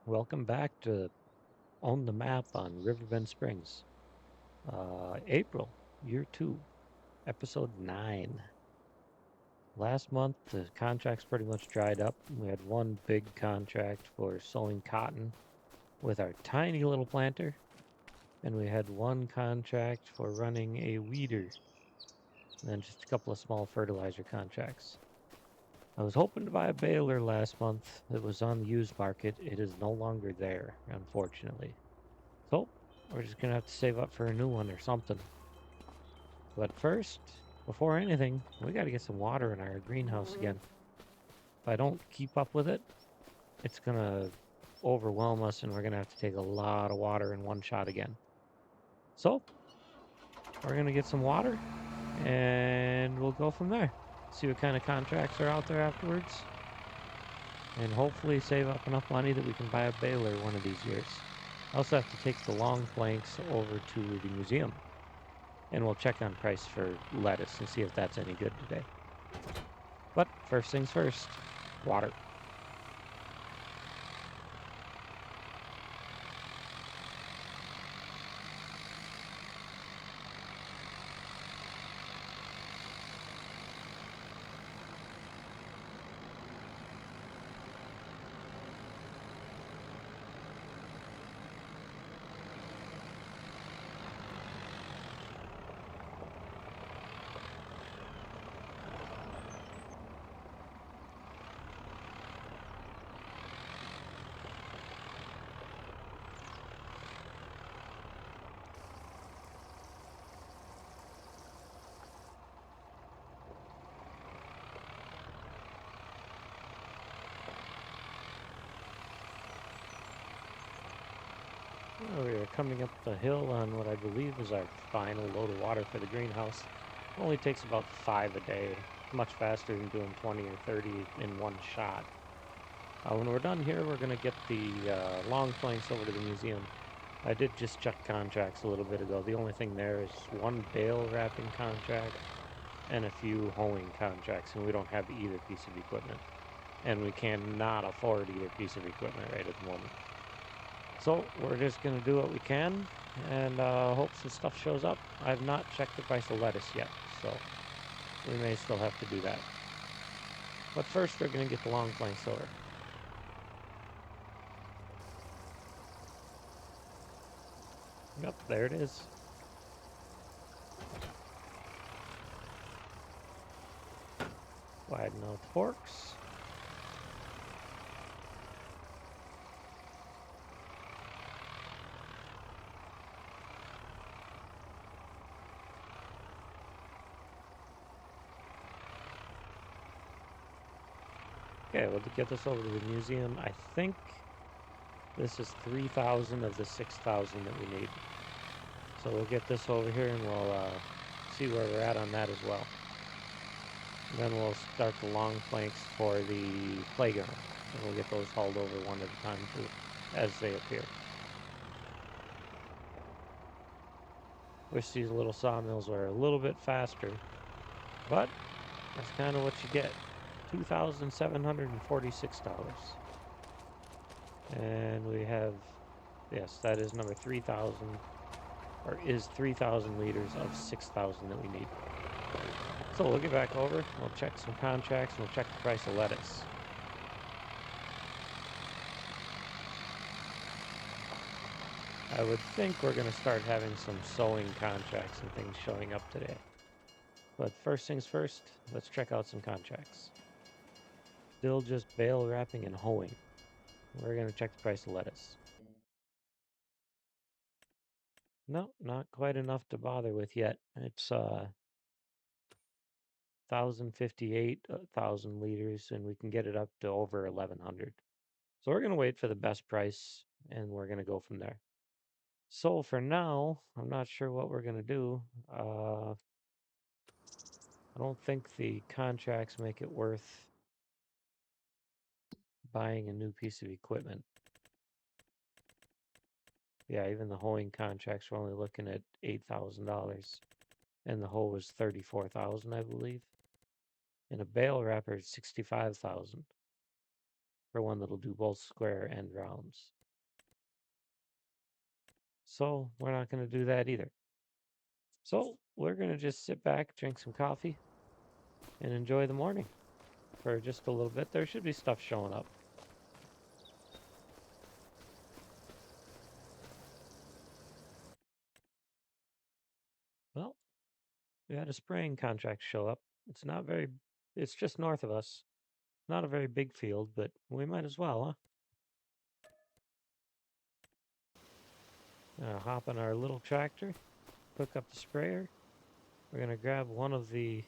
Welcome back to Own the Map on Riverbend Springs. April, year 2, episode 9. Last month, the contracts pretty much dried up. We had one big contract for sowing cotton with our tiny little planter, and we had one contract for running a weeder, and then just a couple of small fertilizer contracts. I was hoping to buy a baler last month. It was on the used market. It is no longer there, unfortunately. So we're just gonna have to save up for a new one or something. But first, before anything, we got to get some water in our greenhouse again. If I don't keep up with it, it's gonna overwhelm us, and we're gonna have to take a lot of water in one shot again. So we're gonna get some water, and we'll go from there. See what kind of contracts are out there afterwards, and hopefully save up enough money that we can buy a baler one of these years. I also have to take the long planks over to the museum, and we'll check on price for lettuce and see if that's any good today. But first things first, water. We are coming up the hill on what I believe is our final load of water for the greenhouse. It only takes about 5 a day, much faster than doing 20 or 30 in one shot. When we're done here, we're going to get the long planks over to the museum. I did just check contracts a little bit ago. The only thing there is one bale wrapping contract and a few hoeing contracts, and we don't have either piece of equipment. And we cannot afford either piece of equipment right at the moment. So we're just going to do what we can and hope some stuff shows up. I've not checked the price of lettuce yet, so we may still have to do that. But first, we're going to get the long planks over. Yep, there it is. Widen out the forks. Okay, we'll get this over to the museum. I think this is 3,000 of the 6,000 that we need. So we'll get this over here and we'll see where we're at on that as well. And then we'll start the long planks for the playground. And we'll get those hauled over one at a time too, as they appear. Wish these little sawmills were a little bit faster, but that's kind of what you get. $2,746. And we have, yes, that is number 3,000, or is 3,000 liters of 6,000 that we need. So we'll get back over, we'll check some contracts, and we'll check the price of lettuce. I would think we're going to start having some sewing contracts and things showing up today. But first things first, let's check out some contracts. Still just bale wrapping and hoeing. We're going to check the price of lettuce. No, not quite enough to bother with yet. It's 1,058 1,000 liters, and we can get it up to over 1,100. So we're going to wait for the best price, and we're going to go from there. So for now, I'm not sure what we're going to do. I don't think the contracts make it worth buying a new piece of equipment. Yeah, even the hoeing contracts we're only looking at $8,000, and the hoe was 34,000, I believe. And a bale wrapper is 65,000. for one that'll do both square and rounds. So we're not going to do that either. So we're going to just sit back, drink some coffee, and enjoy the morning for just a little bit. There should be stuff showing up. Well, we had a spraying contract show up. It's just north of us. Not a very big field, but we might as well, huh? Hop on our little tractor, hook up the sprayer. We're going to grab one of the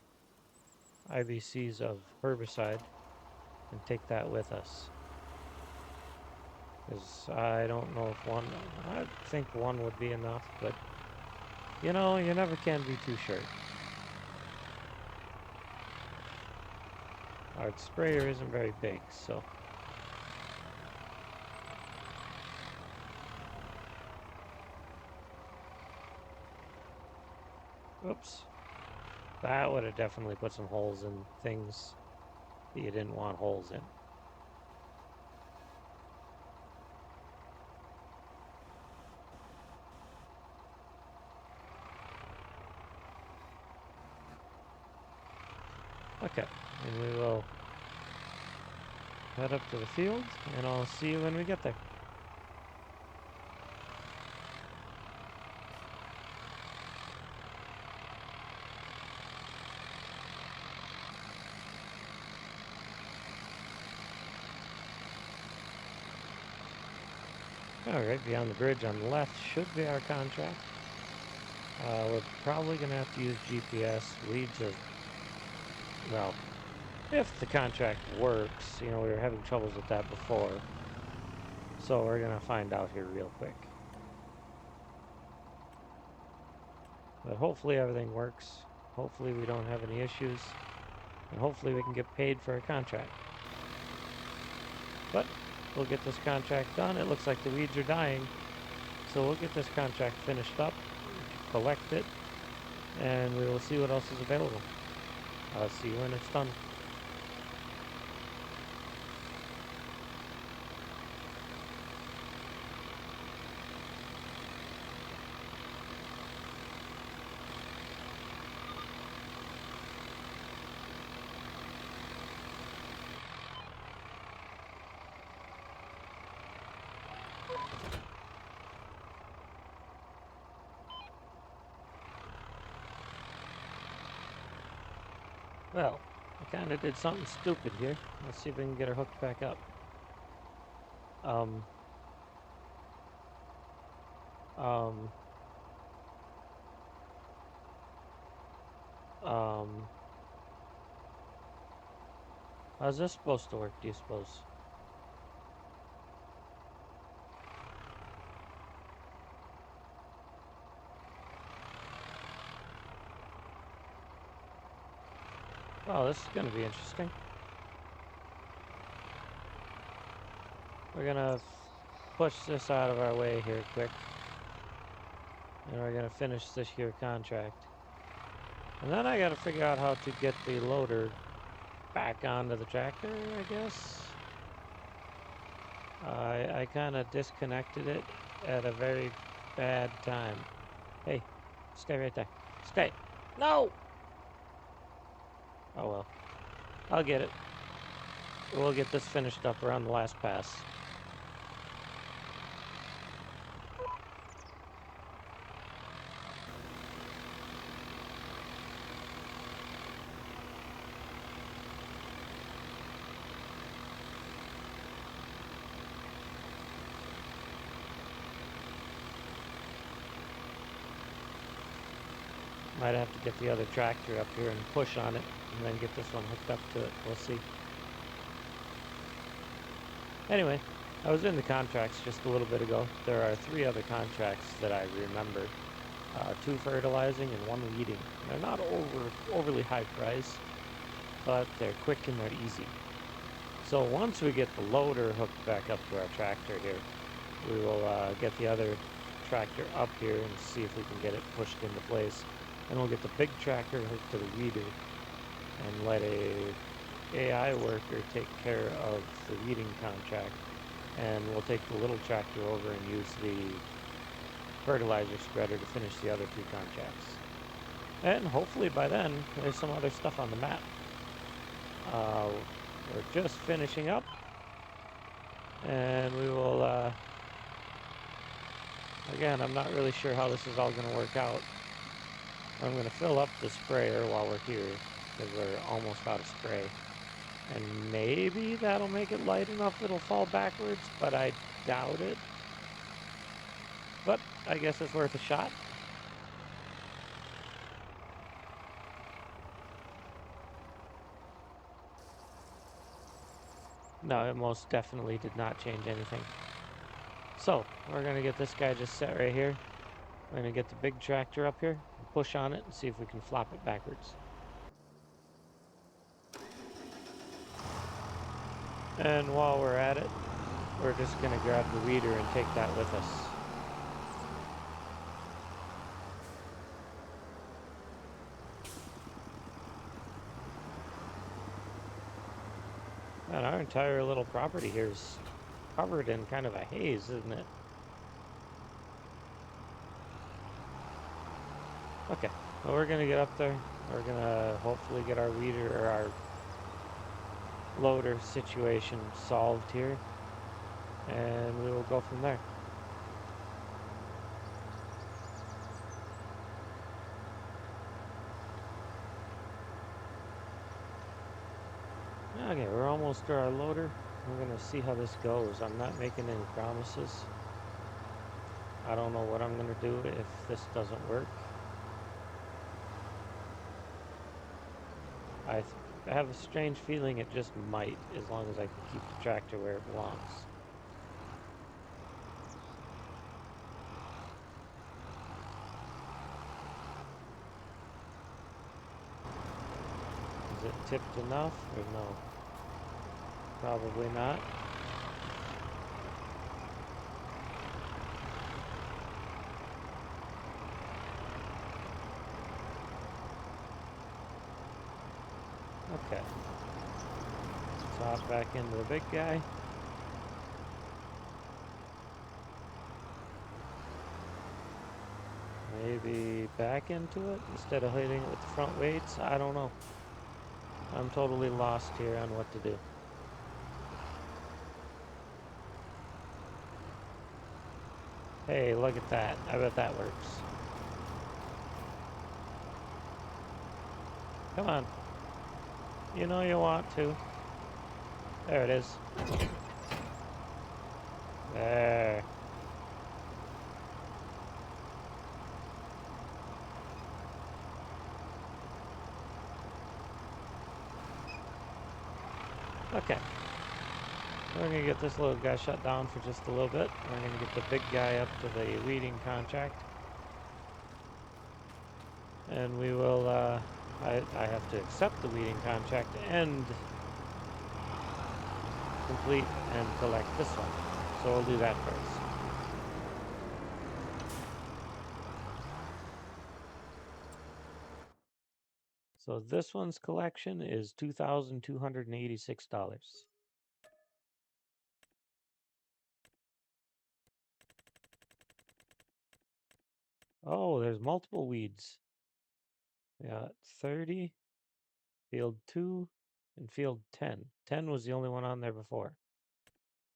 IBCs of herbicide and take that with us. Because I don't know if I think one would be enough, but you know, you never can be too sure. Our sprayer isn't very big, so. Oops. That would have definitely put some holes in things that you didn't want holes in. Okay, and we will head up to the field, and I'll see you when we get there. All right, beyond the bridge on the left should be our contract. We're probably going to have to use GPS. Leads are, well, if the contract works, you know, we were having troubles with that before. So we're going to find out here real quick. But hopefully everything works. Hopefully we don't have any issues. And hopefully we can get paid for a contract. But we'll get this contract done. It looks like the weeds are dying. So we'll get this contract finished up, collect it, and we will see what else is available. I'll see you when it's done. Well, I kind of did something stupid here. Let's see if we can get her hooked back up. How's this supposed to work, do you suppose? Oh, this is going to be interesting. We're going to push this out of our way here quick. And we're going to finish this here contract. And then I got to figure out how to get the loader back onto the tractor, I guess. I kind of disconnected it at a very bad time. Hey, stay right there. Stay. No! Oh well. I'll get it. We'll get this finished up around the last pass. Might have to get the other tractor up here and push on it, and then get this one hooked up to it. We'll see. Anyway, I was in the contracts just a little bit ago. There are 3 other contracts that I remember. 2 fertilizing and 1 weeding. They're not overly high price, but they're quick and they're easy. So once we get the loader hooked back up to our tractor here, we will get the other tractor up here and see if we can get it pushed into place. And we'll get the big tractor hooked to the weeder and let a AI worker take care of the weeding contract, and we'll take the little tractor over and use the fertilizer spreader to finish the other 2 contracts. And hopefully by then, there's some other stuff on the map. We're just finishing up, and we will, again, I'm not really sure how this is all going to work out. I'm going to fill up the sprayer while we're here, because we're almost out of spray. And maybe that'll make it light enough it'll fall backwards, but I doubt it. But I guess it's worth a shot. No, it most definitely did not change anything. So, we're going to get this guy just set right here. We're going to get the big tractor up here, and push on it, and see if we can flop it backwards. And while we're at it, we're just going to grab the weeder and take that with us. Man, our entire little property here is covered in kind of a haze, isn't it? Okay, well, we're gonna get up there. We're gonna hopefully get our weeder or our loader situation solved here, and we will go from there. Okay, we're almost to our loader. We're gonna see how this goes. I'm not making any promises. I don't know what I'm gonna do if this doesn't work. I have a strange feeling it just might, as long as I can keep the tractor where it belongs. Is it tipped enough or no? Probably not. Okay. Let's hop back into the big guy. Maybe back into it instead of hitting it with the front weights. I don't know. I'm totally lost here on what to do. Hey, look at that. I bet that works. Come on. You know you want to. There it is. There. Okay. We're going to get this little guy shut down for just a little bit. We're going to get the big guy up to the weeding contract. And we will, I have to accept the weeding contract and complete and collect this one. So we'll do that first. So this one's collection is $2,286. Oh, there's multiple weeds. Yeah, 30, field 2, and field 10. 10 was the only one on there before.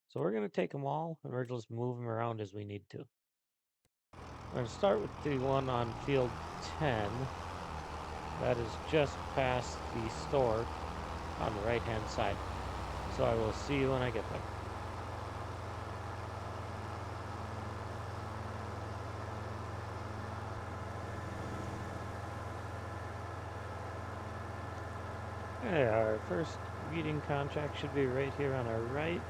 So we're going to take them all, and we're just move them around as we need to. I'm going to start with the one on field 10. That is just past the store on the right-hand side. So I will see you when I get there. Okay, our first weeding contract should be right here on our right.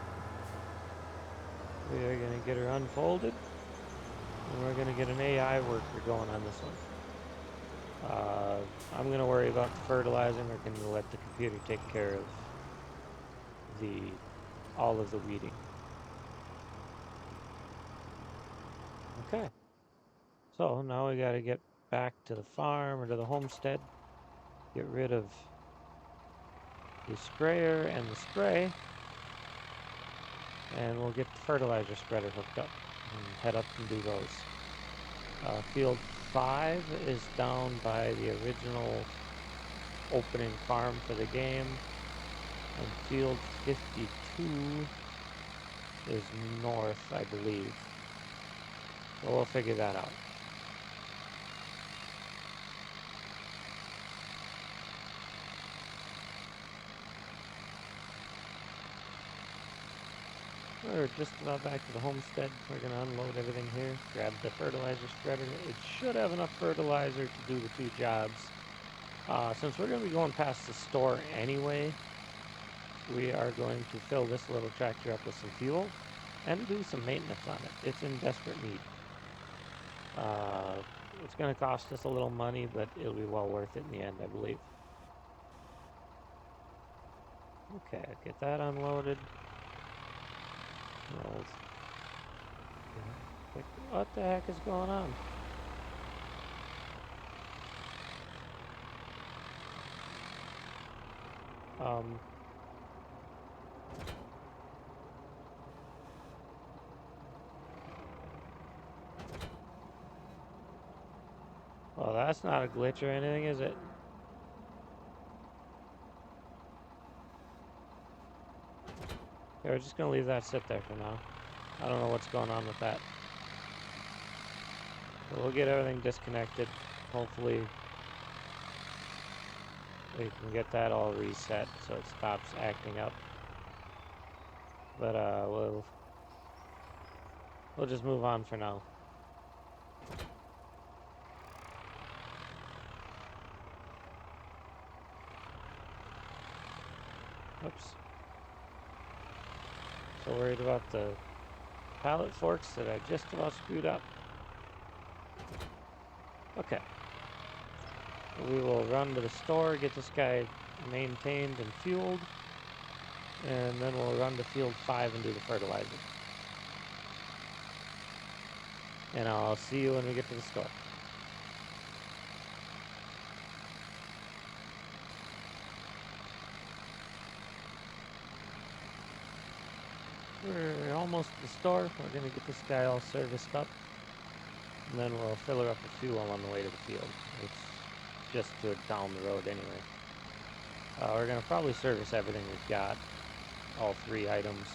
We are going to get her unfolded, and we're going to get an AI worker going on this one. I'm going to worry about the fertilizing. We're going to let the computer take care of all of the weeding. Okay. So now we got to get back to the farm or to the homestead. Get rid of the sprayer and the spray, and we'll get the fertilizer spreader hooked up and head up and do those. Field 5 is down by the original opening farm for the game, and field 52 is north, I believe. So we'll figure that out. We're just about back to the homestead. We're going to unload everything here, grab the fertilizer spreader. It should have enough fertilizer to do the 2 jobs. Since we're going to be going past the store anyway, we are going to fill this little tractor up with some fuel and do some maintenance on it. It's in desperate need. It's going to cost us a little money, but it'll be well worth it in the end, I believe. Okay, get that unloaded. What the heck is going on? Well, that's not a glitch or anything, is it? Okay, we're just gonna leave that sit there for now. I don't know what's going on with that. But we'll get everything disconnected. Hopefully we can get that all reset so it stops acting up. But we'll just move on for now. Oops. So worried about the pallet forks that I just about screwed up. Okay. We will run to the store, get this guy maintained and fueled, and then we'll run to field 5 and do the fertilizer. And I'll see you when we get to the store. We're almost at the store. We're going to get this guy all serviced up, and then we'll fill her up with fuel on the way to the field. It's just down the road anyway. We're going to probably service everything we've got, all 3 items,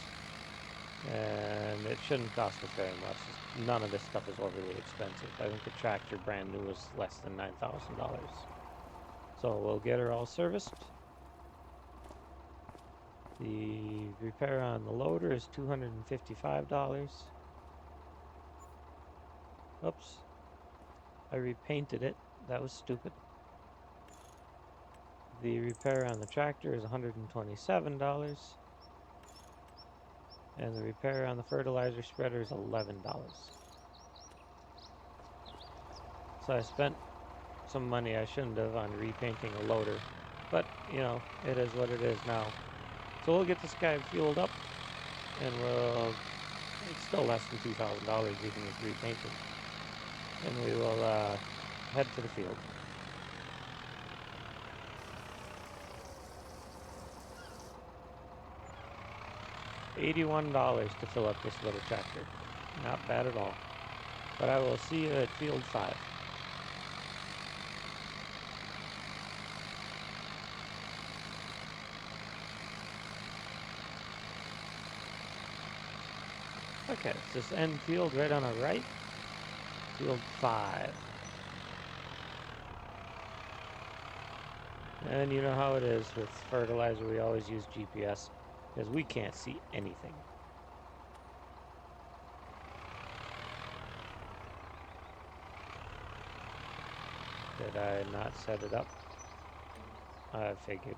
and it shouldn't cost us very much. None of this stuff is overly expensive. I think the tractor brand new is less than $9,000. So we'll get her all serviced. The repair on the loader is $255. Oops. I repainted it. That was stupid. The repair on the tractor is $127. And the repair on the fertilizer spreader is $11. So I spent some money I shouldn't have on repainting a loader. But, you know, it is what it is now. So we'll get this guy fueled up, and it's still less than $2,000 even with repainting. And we will head for the field. $81 to fill up this little tractor. Not bad at all. But I will see you at field 5. Okay, it's this end field right on our right. Field 5. And you know how it is with fertilizer, we always use GPS because we can't see anything. Did I not set it up? I figured.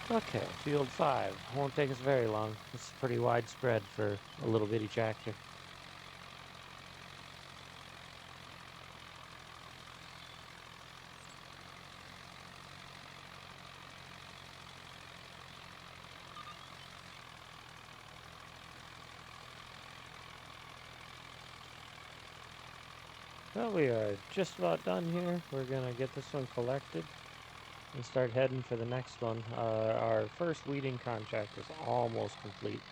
Okay, field 5. Won't take us very long. It's pretty widespread for a little bitty tractor. Well, we are just about done here. We're gonna get this one collected and start heading for the next one. Our first weeding contract is almost complete.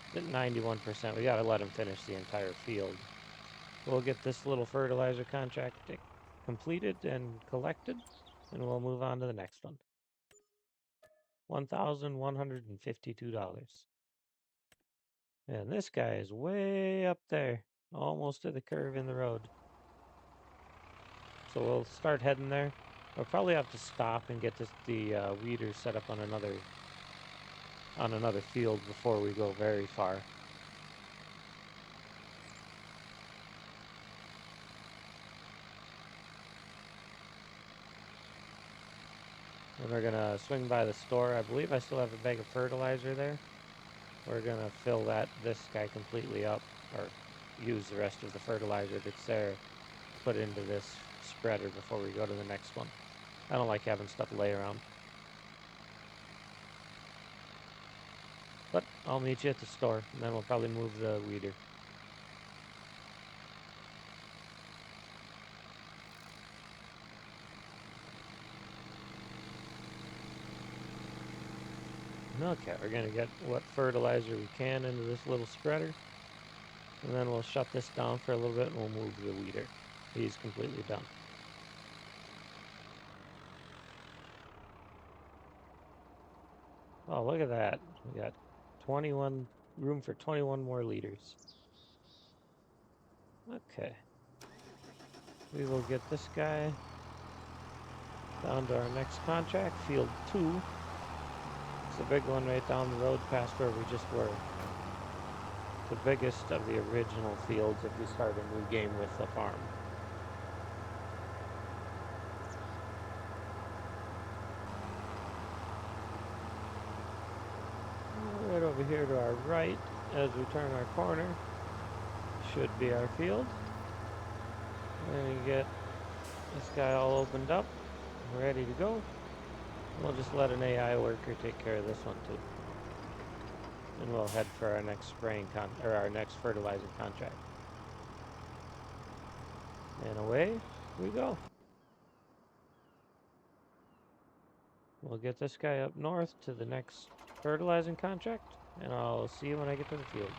It's at 91%. We gotta let him finish the entire field. We'll get this little fertilizer contract completed and collected, and we'll move on to the next one. $1,152. And this guy is way up there, almost to the curve in the road. So we'll start heading there. We'll probably have to stop and get the weeder set up on another field before we go very far. And we're gonna swing by the store. I believe I still have a bag of fertilizer there. We're gonna fill this guy completely up, or use the rest of the fertilizer that's there, put into this spreader before we go to the next one. I don't like having stuff lay around. But I'll meet you at the store, and then we'll probably move the weeder. Okay, we're gonna get what fertilizer we can into this little spreader, and then we'll shut this down for a little bit and we'll move the weeder. He's completely done. Oh, look at that. We got 21 room for 21 more liters. Okay. We will get this guy down to our next contract, field 2. It's the big one right down the road past where we just were. The biggest of the original fields if we start a new game with the farm. Right over here to our right, as we turn our corner, should be our field. We're going to get this guy all opened up, ready to go. We'll just let an AI worker take care of this one too. And we'll head for our next our next fertilizing contract. And away we go. We'll get this guy up north to the next fertilizing contract, and I'll see you when I get to the field.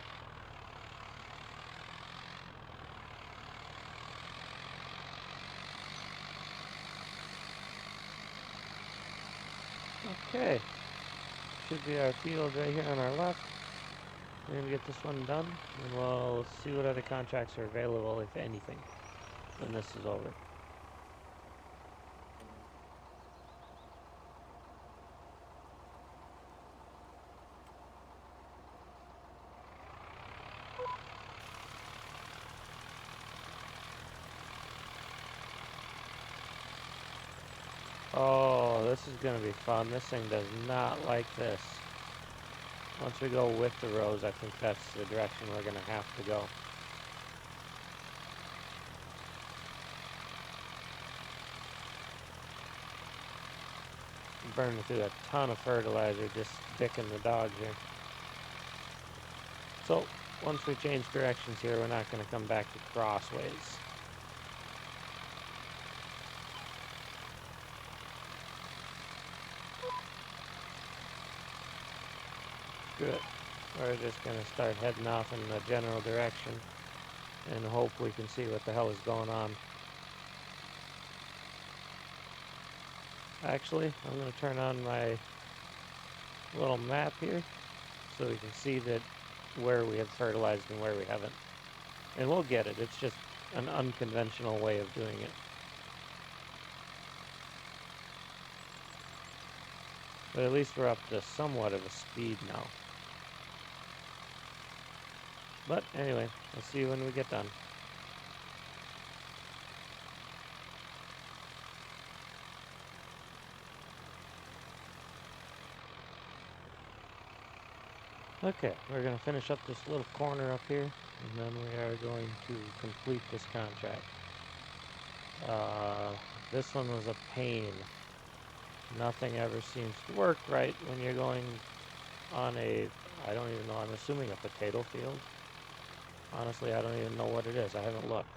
Okay, should be our field right here on our left. We're gonna get this one done, and we'll see what other contracts are available, if anything, when this is over. Oh, this is gonna be fun. This thing does not like this. Once we go with the rows, I think that's the direction we're gonna have to go. Burning through a ton of fertilizer, just dicking the dogs here. So, once we change directions here, we're not gonna come back to crossways. Good. We're just gonna start heading off in the general direction and hope we can see what the hell is going on. Actually, I'm gonna turn on my little map here so we can see that where we have fertilized and where we haven't. And we'll get it. It's just an unconventional way of doing it. But at least we're up to somewhat of a speed now. But anyway, I'll see you when we get done. Okay, we're going to finish up this little corner up here, and then we are going to complete this contract. This one was a pain. Nothing ever seems to work right when you're going on I don't even know, I'm assuming a potato field. Honestly, I don't even know what it is. I haven't looked.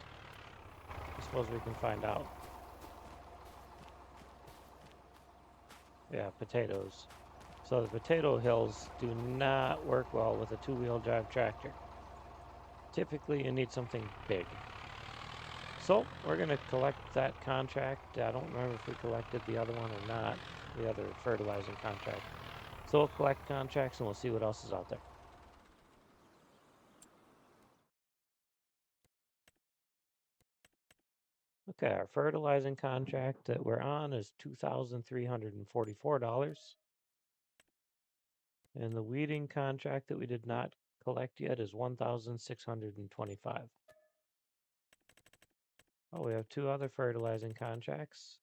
suppose we can find out. Yeah, potatoes. So the potato hills do not work well with a two-wheel drive tractor. Typically, you need something big. So we're going to collect that contract. I don't remember if we collected the other one or not, the other fertilizing contract. So we'll collect contracts and we'll see what else is out there. Okay, our fertilizing contract that we're on is $2,344. And the weeding contract that we did not collect yet is $1,625. Oh, we have 2 other fertilizing contracts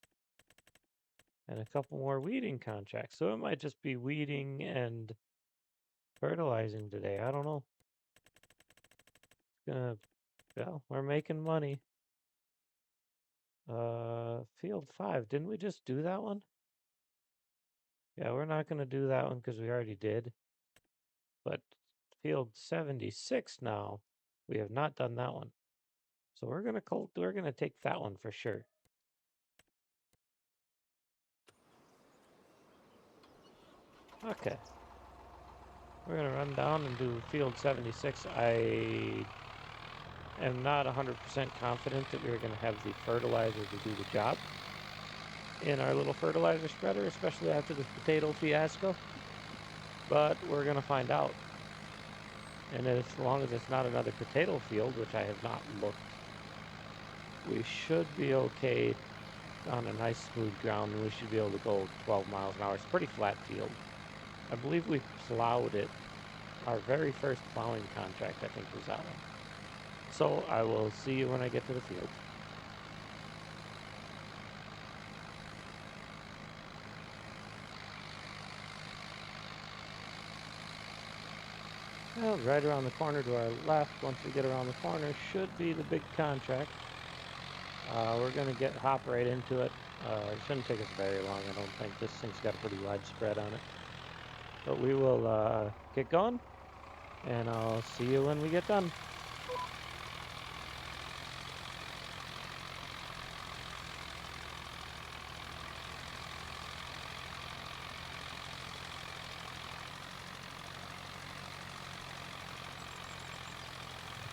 and a couple more weeding contracts. So it might just be weeding and fertilizing today. I don't know. Well, we're making money. Field 5. Didn't we just do that one? Yeah, we're not going to do that one because we already did. But field 76 now, we have not done that one. So we're gonna take that one for sure. Okay. We're gonna run down and do field 76. I am not 100% confident that we're gonna have the fertilizer to do the job in our little fertilizer spreader, especially after the potato fiasco. But we're gonna find out. And as long as it's not another potato field, which I have not looked, we should be okay on a nice smooth ground, and we should be able to go 12 miles an hour. It's a pretty flat field. I believe we plowed it. Our very first plowing contract, I think, was that one. So I will see you when I get to the field. Well, right around the corner to our left, once we get around the corner, should be the big contract. We're going to hop right into it. It shouldn't take us very long, I don't think. This thing's got a pretty wide spread on it. But we will get going, and I'll see you when we get done.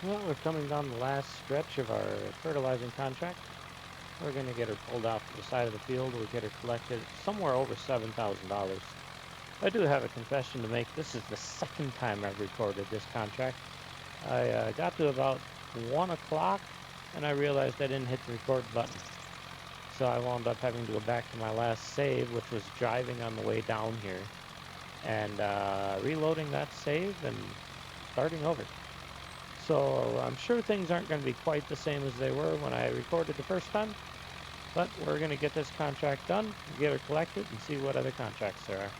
Well, we're coming down the last stretch of our fertilizing contract. We're going to get her pulled off to the side of the field. We'll get her collected somewhere over $7,000. I do have a confession to make. This is the second time I've recorded this contract. I got to about 1 o'clock and I realized I didn't hit the record button. So I wound up having to go back to my last save, which was driving on the way down here, and reloading that save and starting over. So I'm sure things aren't going to be quite the same as they were when I recorded the first time, but we're going to get this contract done, get her collected, and see what other contracts there are.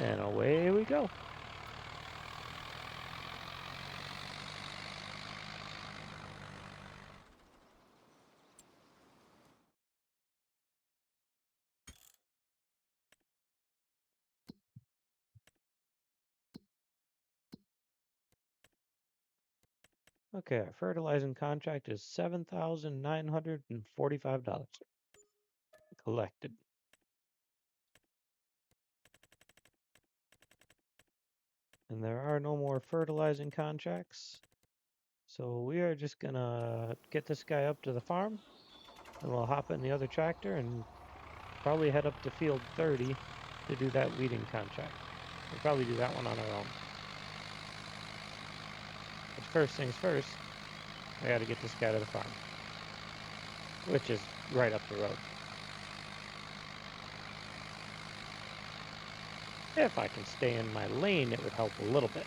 And away we go. Okay, our fertilizing contract is $7,945 collected. And there are no more fertilizing contracts. So we are just gonna get this guy up to the farm, and we'll hop in the other tractor and probably head up to field 30 to do that weeding contract. We'll probably do that one on our own. But first things first, I gotta get this guy to the farm, which is right up the road. If I can stay in my lane, it would help a little bit.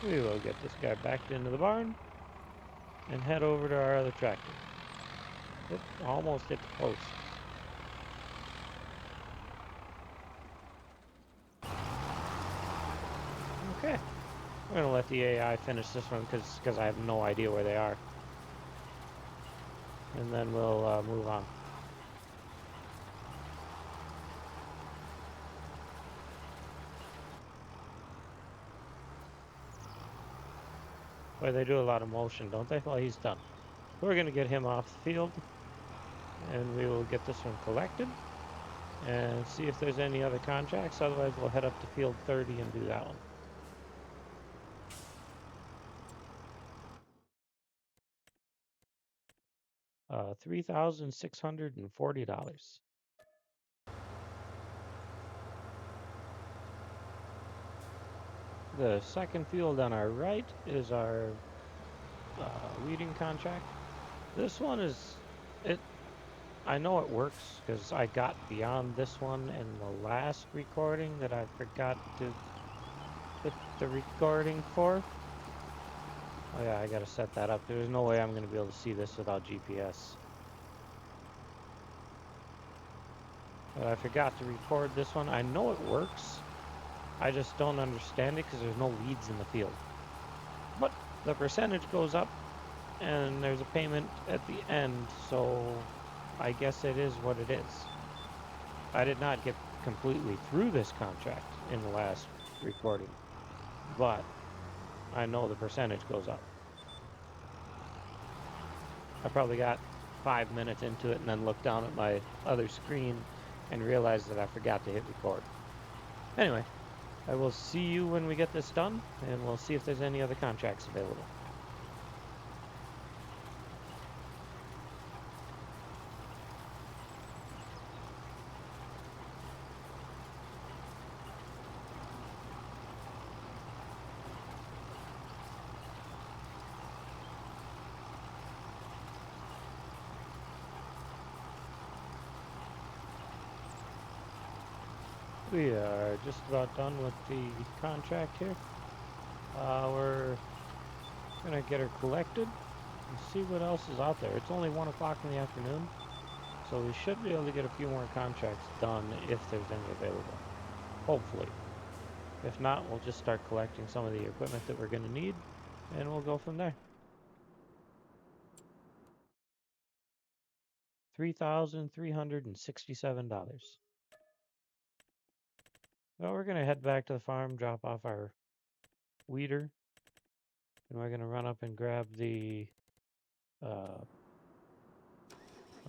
We will get this guy backed into the barn. and head over to our other tractor. It almost hit the post. Okay. We're going to let the AI finish this one because I have no idea where they are. And then we'll move on. Boy, they do a lot of motion, don't they? Well, he's done. We're going to get him off the field, and we will get this one collected and see if there's any other contracts. Otherwise, we'll head up to field 30 and do that one. $3,640. The second field on our right is our weeding contract. This one is it. I know it works because I got beyond this one in the last recording that I forgot to put the recording for. Oh yeah, I gotta set that up. There's no way I'm gonna be able to see this without GPS. But I forgot to record this one. I know it works. I just don't understand it because there's no weeds in the field. But the percentage goes up and there's a payment at the end, so I guess it is what it is. I did not get completely through this contract in the last recording, but I know the percentage goes up. I probably got 5 minutes into it and then looked down at my other screen and realized that I forgot to hit record. Anyway, I will see you when we get this done, and we'll see if there's any other contracts available. We are just about done with the contract here. We're gonna get her collected and see what else is out there. It's only 1 o'clock in the afternoon, so we should be able to get a few more contracts done if there's any available. Hopefully. If not, we'll just start collecting some of the equipment that we're gonna need, and we'll go from there. $3,367. Well, we're gonna head back to the farm, drop off our weeder, and we're gonna run up and grab the we're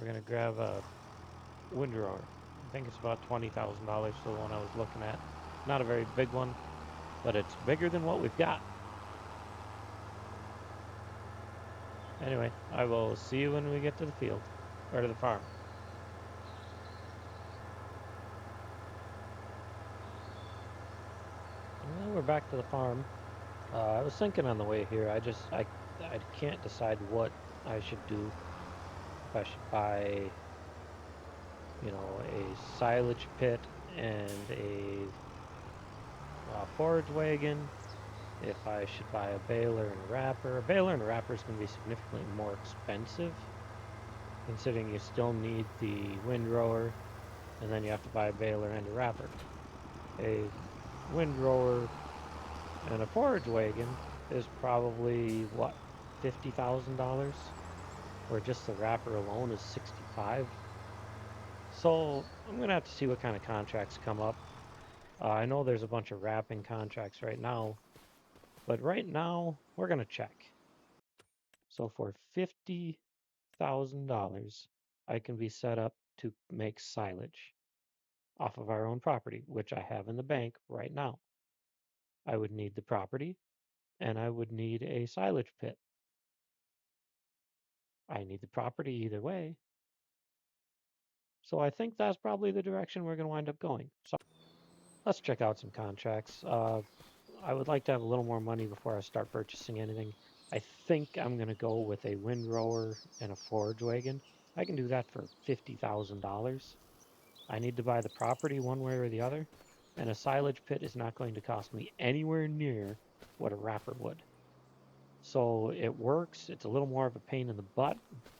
gonna grab a windrower. I think it's about $20,000 for the one I was looking at. Not a very big one, but it's bigger than what we've got. Anyway, I will see you when we get to the field, or to the farm. Well, we're back to the farm. I was thinking on the way here, I can't decide what I should do. If I should buy, a silage pit and a forage wagon. If I should buy a baler and a wrapper. A baler and a wrapper is going to be significantly more expensive, considering you still need the windrower, and then you have to buy a baler and a wrapper. A windrower and a forage wagon is probably, what, $50,000? Where just the wrapper alone is 65. So I'm going to have to see what kind of contracts come up. I know there's a bunch of wrapping contracts right now, but right now we're going to check. So for $50,000, I can be set up to make silage off of our own property, which I have in the bank right now. I would need the property and I would need a silage pit. I need the property either way. So I think that's probably the direction we're going to wind up going. So let's check out some contracts. I would like to have a little more money before I start purchasing anything. I think I'm going to go with a windrower and a forage wagon. I can do that for $50,000. I need to buy the property one way or the other, and a silage pit is not going to cost me anywhere near what a wrapper would. So it works. It's a little more of a pain in the butt,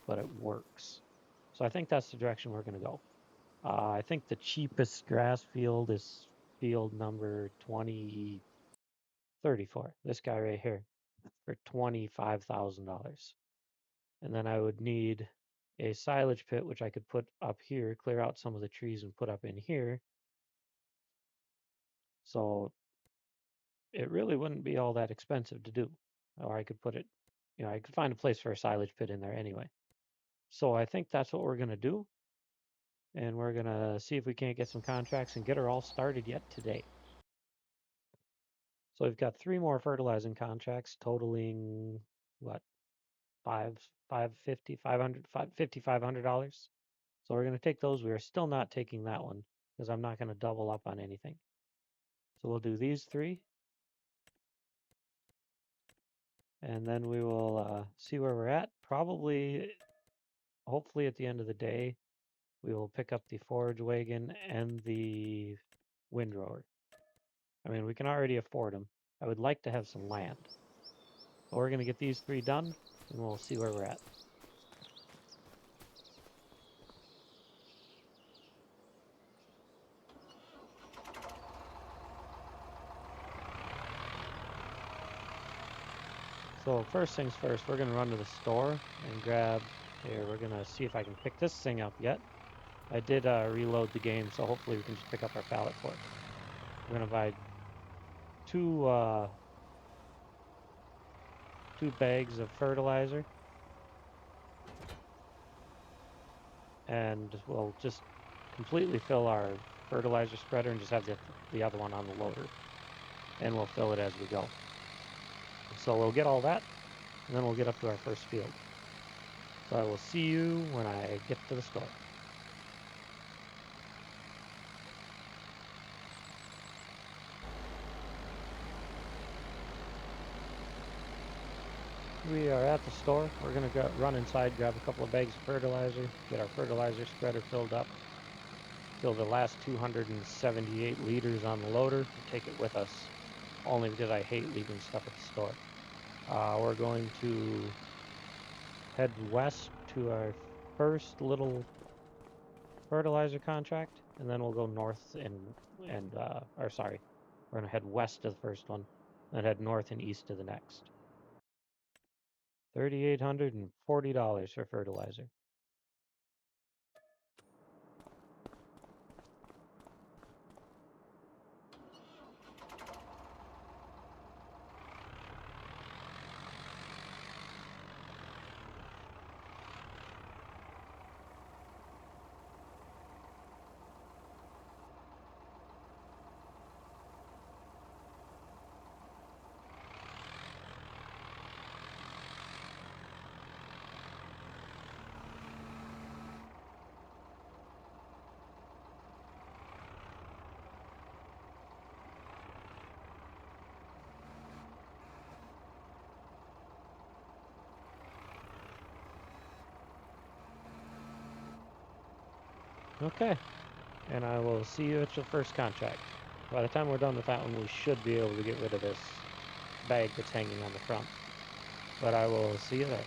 but it works. So I think that's the direction we're going to go. I think the cheapest grass field is field number 2034. This guy right here for $25,000. And then I would need a silage pit, which I could put up here, clear out some of the trees and put up in here. So it really wouldn't be all that expensive to do. Or I could put it, I could find a place for a silage pit in there anyway. So I think that's what we're going to do. And we're going to see if we can't get some contracts and get her all started yet today. So we've got 3 more fertilizing contracts totaling what? $550 So we're going to take those. We are still not taking that one because I'm not going to double up on anything. So we'll do these 3. And then we will see where we're at. Probably, hopefully at the end of the day, we will pick up the forage wagon and the windrower. I mean, we can already afford them. I would like to have some land. But we're going to get these 3 done, and we'll see where we're at. So first things first, we're going to run to the store and grab, here, we're going to see if I can pick this thing up yet. I did reload the game, so hopefully we can just pick up our pallet for it. We're going to buy 2 bags of fertilizer. And we'll just completely fill our fertilizer spreader and just have the other one on the loader. And we'll fill it as we go. So we'll get all that, and then we'll get up to our first field. So I will see you when I get to the store. We are at the store. We're going to run inside, grab a couple of bags of fertilizer, get our fertilizer spreader filled up, fill the last 278 liters on the loader, and take it with us, only because I hate leaving stuff at the store. We're going to head west to our first little fertilizer contract, and then we'll go north or sorry, we're going to head west to the first one, and head north and east to the next. $3,840 for fertilizer. Okay, and I will see you at your first contract. By the time we're done with that one, we should be able to get rid of this bag that's hanging on the front. But I will see you there.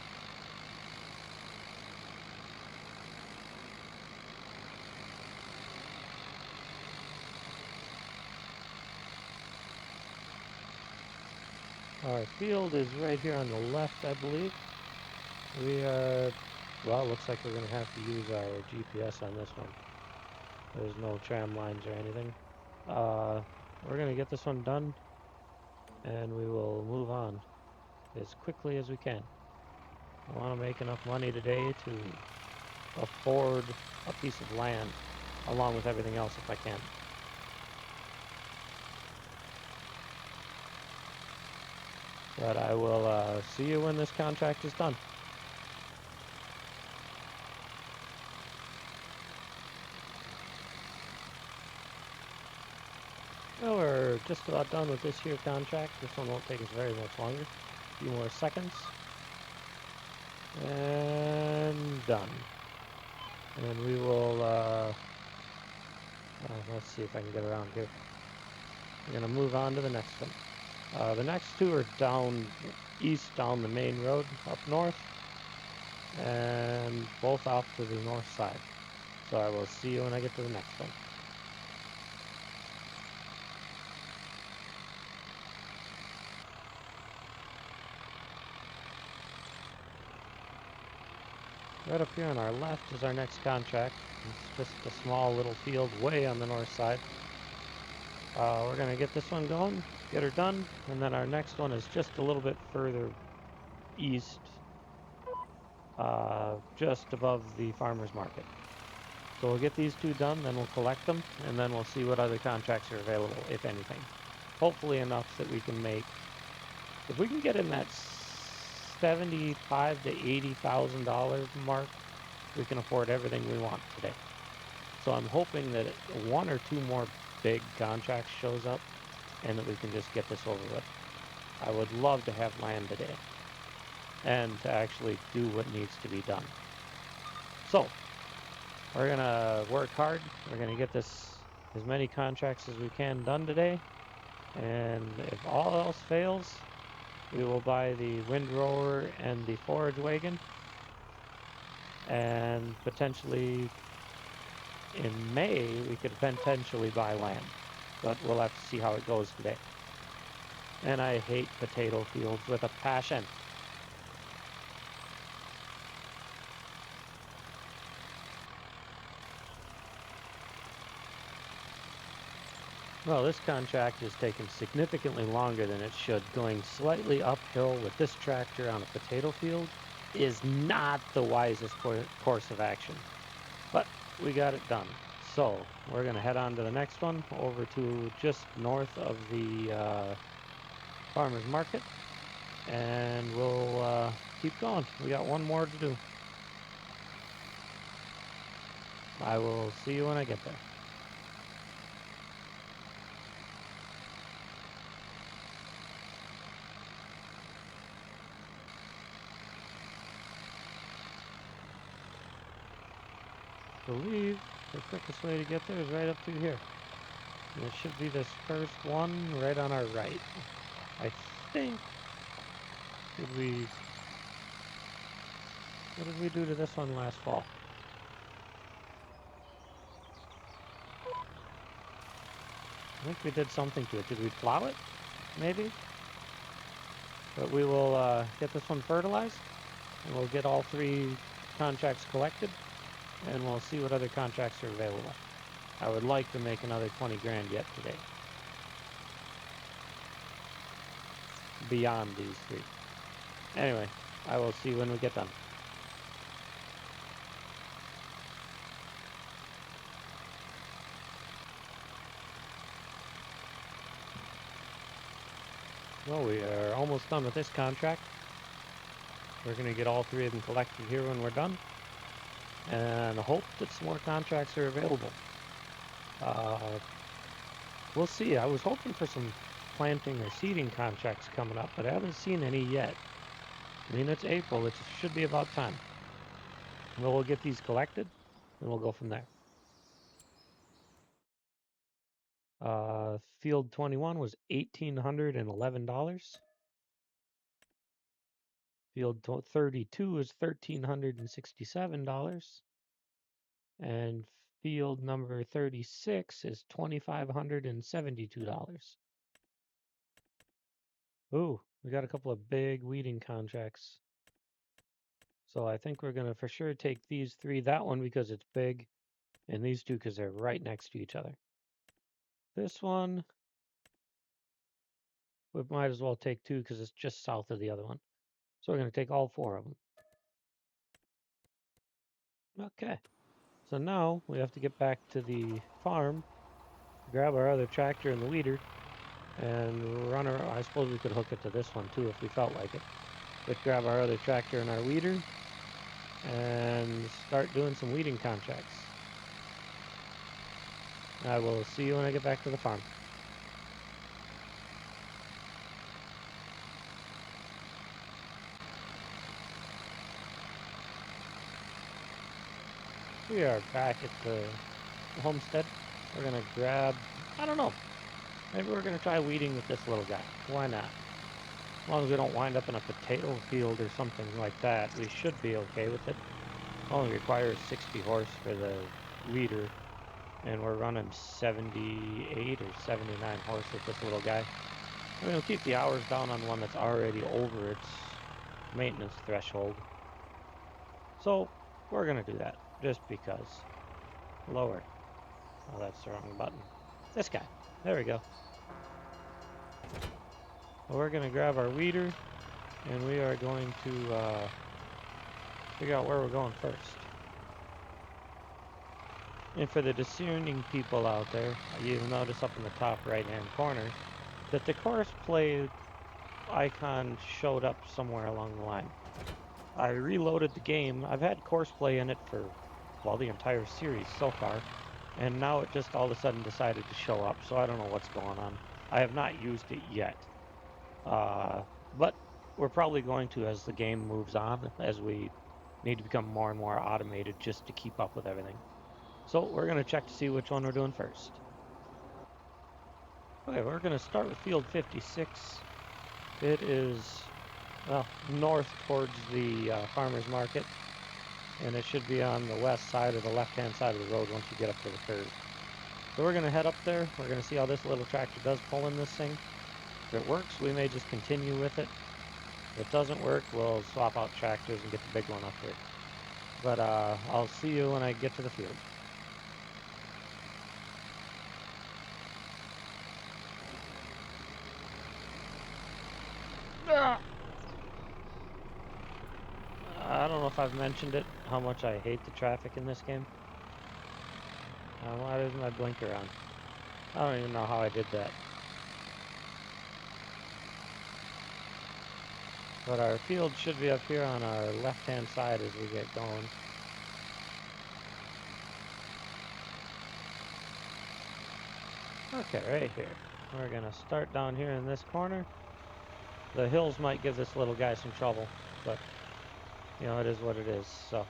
Our field is right here on the left, I believe. We are, well, looks like we're going to have to use our GPS on this one. There's no tram lines or anything. We're going to get this one done, and we will move on as quickly as we can. I want to make enough money today to afford a piece of land, along with everything else if I can. But I will see you when this contract is done. Well, we're just about done with this here contract. This one won't take us very much longer. A few more seconds. And done. And then we will, let's see if I can get around here. We're going to move on to the next one. The next 2 are down east down the main road up north, and both off to the north side. So I will see you when I get to the next one. Right up here on our left is our next contract. It's just a small little field way on the north side. We're going to get this one going, get her done, and then our next one is just a little bit further east, just above the farmer's market. So we'll get these two done, then we'll collect them, and then we'll see what other contracts are available, if anything. Hopefully enough that we can make, if we can get in that $75,000 to $80,000 mark, we can afford everything we want today. So I'm hoping that one or two more big contracts shows up and that we can just get this over with. I would love to have land today and to actually do what needs to be done. So we're going to work hard. We're going to get this as many contracts as we can done today. And if all else fails, we will buy the windrower and the forage wagon. And potentially in May, we could potentially buy land. But we'll have to see how it goes today. And I hate potato fields with a passion. Well, this contract is taking significantly longer than it should. Going slightly uphill with this tractor on a potato field is not the wisest course of action. But we got it done. So we're going to head on to the next one, over to just north of the farmer's market. And we'll keep going. We got one more to do. I will see you when I get there. I believe the quickest way to get there is right up through here. And it should be this first one right on our right. I think. What did we do to this one last fall? I think we did something to it. Did we plow it? Maybe? But we will get this one fertilized, and we'll get all three contracts collected, and we'll see what other contracts are available. I would like to make another 20 grand yet today. Beyond these three. Anyway, I will see you when we get done. Well, we are almost done with this contract. We're going to get all three of them collected here when we're done, and hope that some more contracts are available. We'll see. I was hoping for some planting or seeding contracts coming up, but I haven't seen any yet. I mean, it's April. It should be about time. Well, we'll get these collected, and we'll go from there. Field 21 was $1,811. Field 32 is $1,367. And field number 36 is $2,572. Ooh, we got a couple of big weeding contracts. So I think we're going to for sure take these three. That one because it's big, and these two because they're right next to each other. This one, we might as well take two because it's just south of the other one. So we're going to take all four of them. Okay. So now we have to get back to the farm, grab our other tractor and the weeder, and run our, I suppose we could hook it to this one too if we felt like it. But grab our other tractor and our weeder and start doing some weeding contracts. I will see you when I get back to the farm. We are back at the homestead. We're going to grab, I don't know, maybe we're going to try weeding with this little guy. Why not? As long as we don't wind up in a potato field or something like that, we should be okay with it. Only requires 60 horse for the weeder, and we're running 78 or 79 horse with this little guy. I mean, we'll keep the hours down on one that's already over its maintenance threshold. So we're gonna do that just because. Lower. Oh, that's the wrong button. This guy. There we go. Well, we're gonna grab our weeder, and we are going to figure out where we're going first. And for the discerning people out there, you'll notice up in the top right-hand corner that the course play icon showed up somewhere along the line. I reloaded the game. I've had course play in it for, well, the entire series so far, and now it just all of a sudden decided to show up, so I don't know what's going on. I have not used it yet, but we're probably going to as the game moves on, as we need to become more and more automated just to keep up with everything. So we're going to check to see which one we're doing first. Okay, we're going to start with field 56. It is, well, north towards the farmer's market, and it should be on the west side or the left-hand side of the road once you get up to the curve. So we're going to head up there. We're going to see how this little tractor does pulling this thing. If it works, we may just continue with it. If it doesn't work, we'll swap out tractors and get the big one up here. But I'll see you when I get to the field. I don't know if I've mentioned it, how much I hate the traffic in this game. Why isn't my blinker on? I don't even know how I did that. But our field should be up here on our left-hand side as we get going. Okay, right here. We're gonna start down here in this corner. The hills might give this little guy some trouble, but you know, it is what it is, so.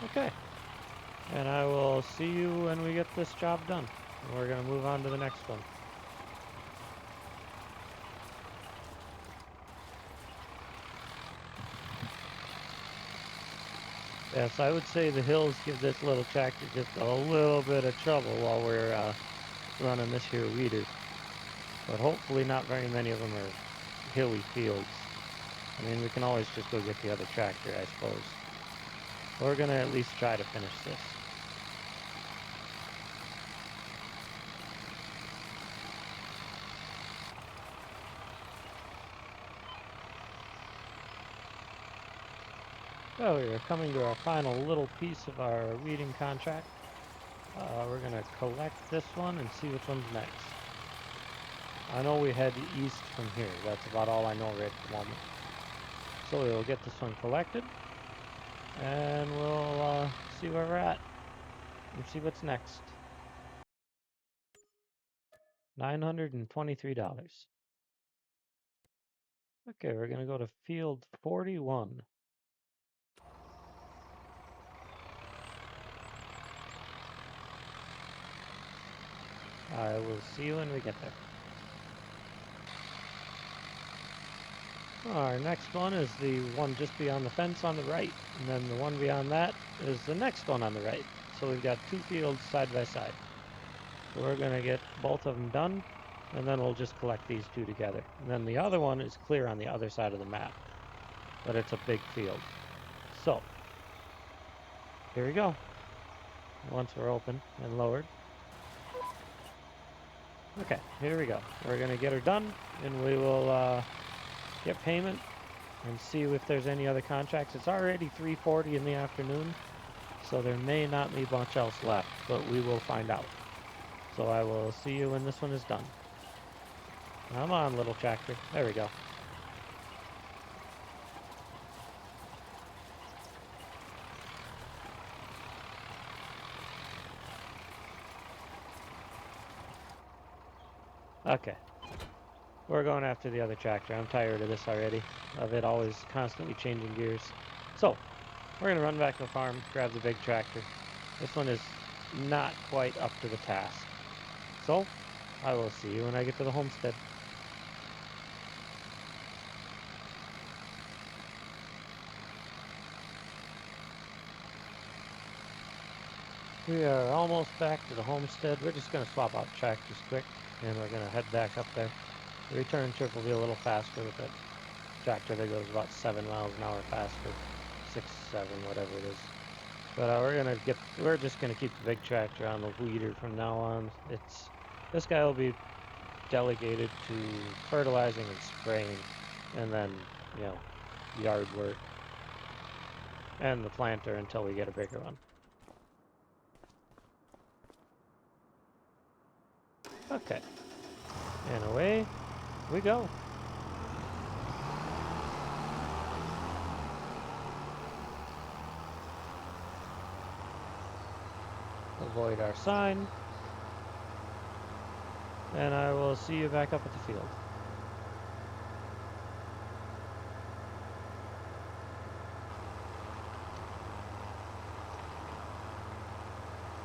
Okay. And I will see you when we get this job done. And we're gonna move on to the next one. Yes, I would say the hills give this little tractor just a little bit of trouble while we're running this here weeder. But hopefully not very many of them are hilly fields. I mean, we can always just go get the other tractor, I suppose. We're gonna at least try to finish this. So we are coming to our final little piece of our weeding contract. We're gonna collect this one and see which one's next. I know we head east from here. That's about all I know right at the moment. So we'll get this one collected, and we'll see where we're at and see what's next. $923. Okay, we're gonna go to field 41. I will see you when we get there. Our next one is the one just beyond the fence on the right, and then the one beyond that is the next one on the right. So we've got two fields side by side. So we're going to get both of them done, and then we'll just collect these two together. And then the other one is clear on the other side of the map, but it's a big field. So, here we go. Once we're open and lowered. Okay, here we go. We're going to get her done, and we will get payment and see if there's any other contracts. It's already 3:40 in the afternoon, so there may not be much else left, but we will find out. So I will see you when this one is done. Come on, little tractor. There we go. Okay. We're going after the other tractor. I'm tired of this already, of it always constantly changing gears. So, We're going to run back to the farm, grab the big tractor. This one is not quite up to the task. So, I will see you when I get to the homestead. We are almost back to the homestead. We're just going to swap out tractors quick, and we're going to head back up there. The return trip will be a little faster with that tractor that goes about 7 miles an hour faster. 6, 7, whatever it is. But we're just gonna keep the big tractor on the weeder from now on. This guy will be delegated to fertilizing and spraying, and then, you know, yard work, and the planter until we get a bigger one. Okay, and away we go. Avoid our sign, and I will see you back up at the field.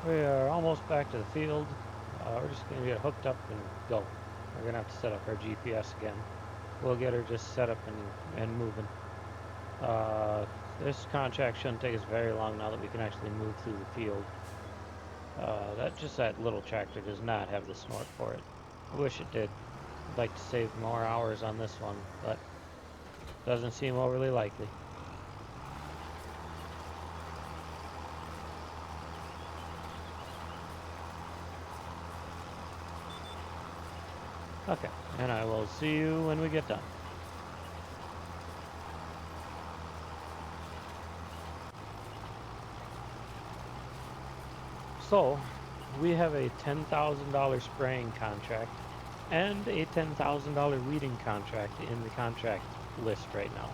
We are almost back to the field. We're just going to get hooked up and go. We're going to have to set up our GPS again. We'll get her just set up and moving. This contract shouldn't take us very long now that we can actually move through the field. That little tractor does not have the snort for it. I wish it did. I'd like to save more hours on this one, but doesn't seem overly likely. Okay, and I will see you when we get done. So, we have a $10,000 spraying contract and a $10,000 weeding contract in the contract list right now.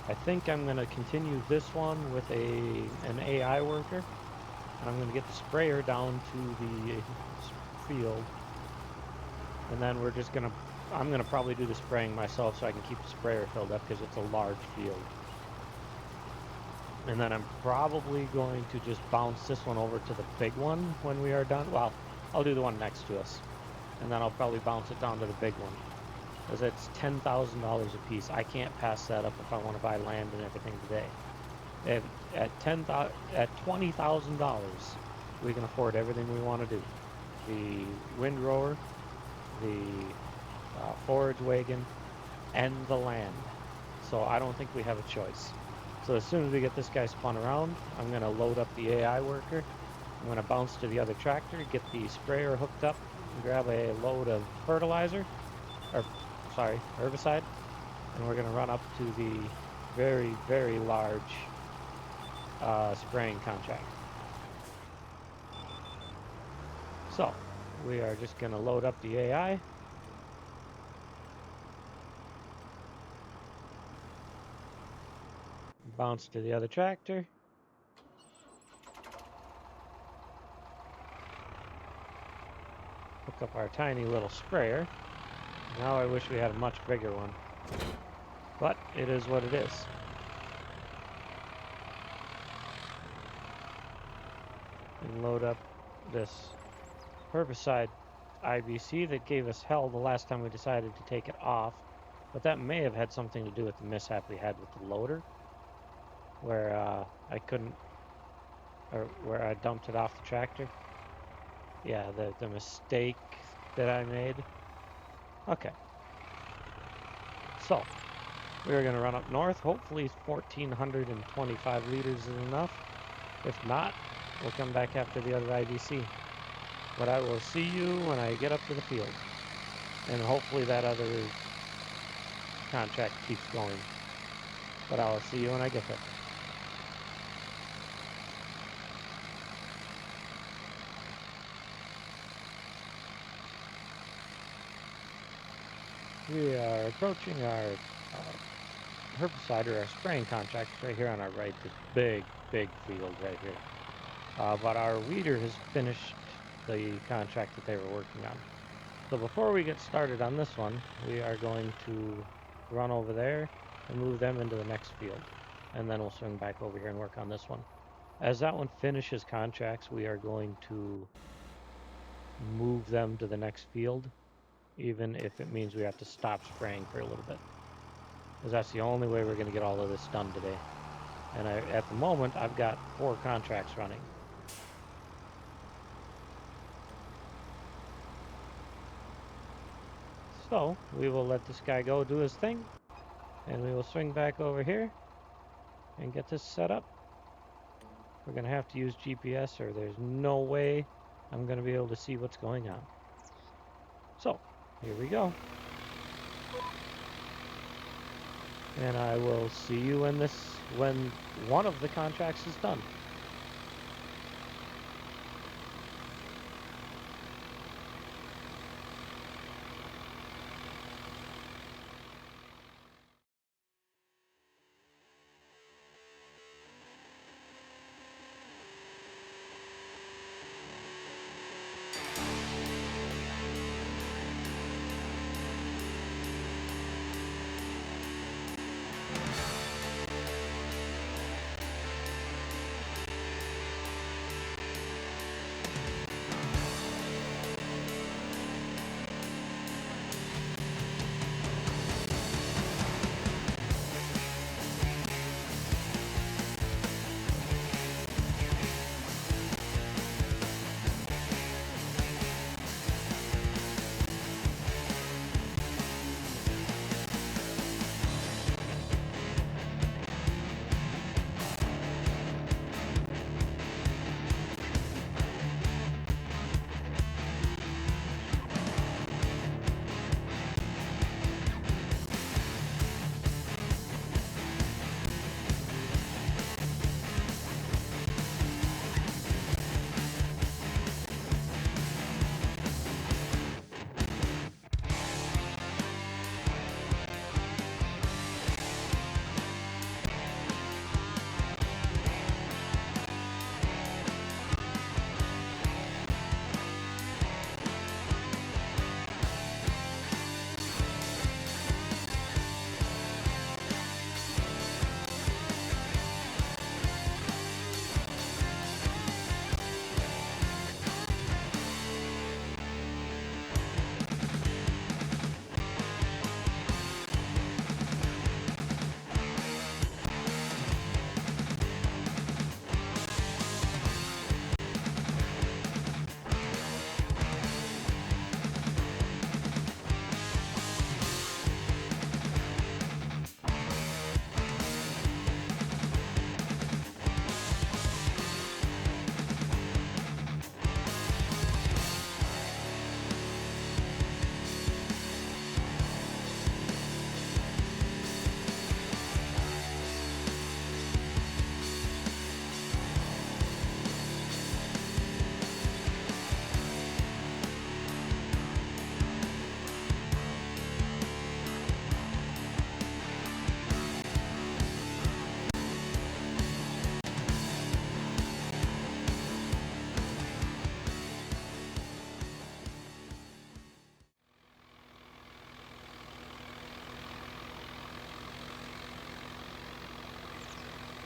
I think I'm going to continue this one with an AI worker, and I'm going to get the sprayer down to the field, and then I'm going to probably do the spraying myself so I can keep the sprayer filled up because it's a large field. And then I'm probably going to just bounce this one over to the big one when we are done. Well, I'll do the one next to us, and then I'll probably bounce it down to the big one, because it's $10,000 a piece. I can't pass that up if I want to buy land and everything today. At $20,000, we can afford everything we want to do: the windrower, the forage wagon, and the land. So I don't think we have a choice. So as soon as we get this guy spun around, I'm going to load up the AI worker. I'm going to bounce to the other tractor, get the sprayer hooked up, and grab a load of herbicide, and we're going to run up to the very, very large spraying contract. So we are just going to load up the AI. Bounce to the other tractor. Hook up our tiny little sprayer. Now I wish we had a much bigger one, but it is what it is. And load up this herbicide IBC that gave us hell the last time we decided to take it off, but that may have had something to do with the mishap we had with the loader, where where I dumped it off the tractor. Yeah, the mistake that I made. Okay. So, we're going to run up north. Hopefully 1,425 liters is enough. If not, we'll come back after the other IBC. But I will see you when I get up to the field. And hopefully that other contract keeps going. But I will see you when I get there. We are approaching our herbicide or our spraying contract right here on our right. This big field right here. But our weeder has finished the contract that they were working on. So before we get started on this one, we are going to run over there and move them into the next field. and then we'll swing back over here and work on this one. As that one finishes contracts, we are going to move them to the next field, even if it means we have to stop spraying for a little bit. Because that's the only way we're going to get all of this done today. And at the moment, I've got 4 contracts running. So we will let this guy go do his thing, and we will swing back over here and get this set up. We're going to have to use GPS, or there's no way I'm going to be able to see what's going on. So here we go. And I will see you when one of the contracts is done.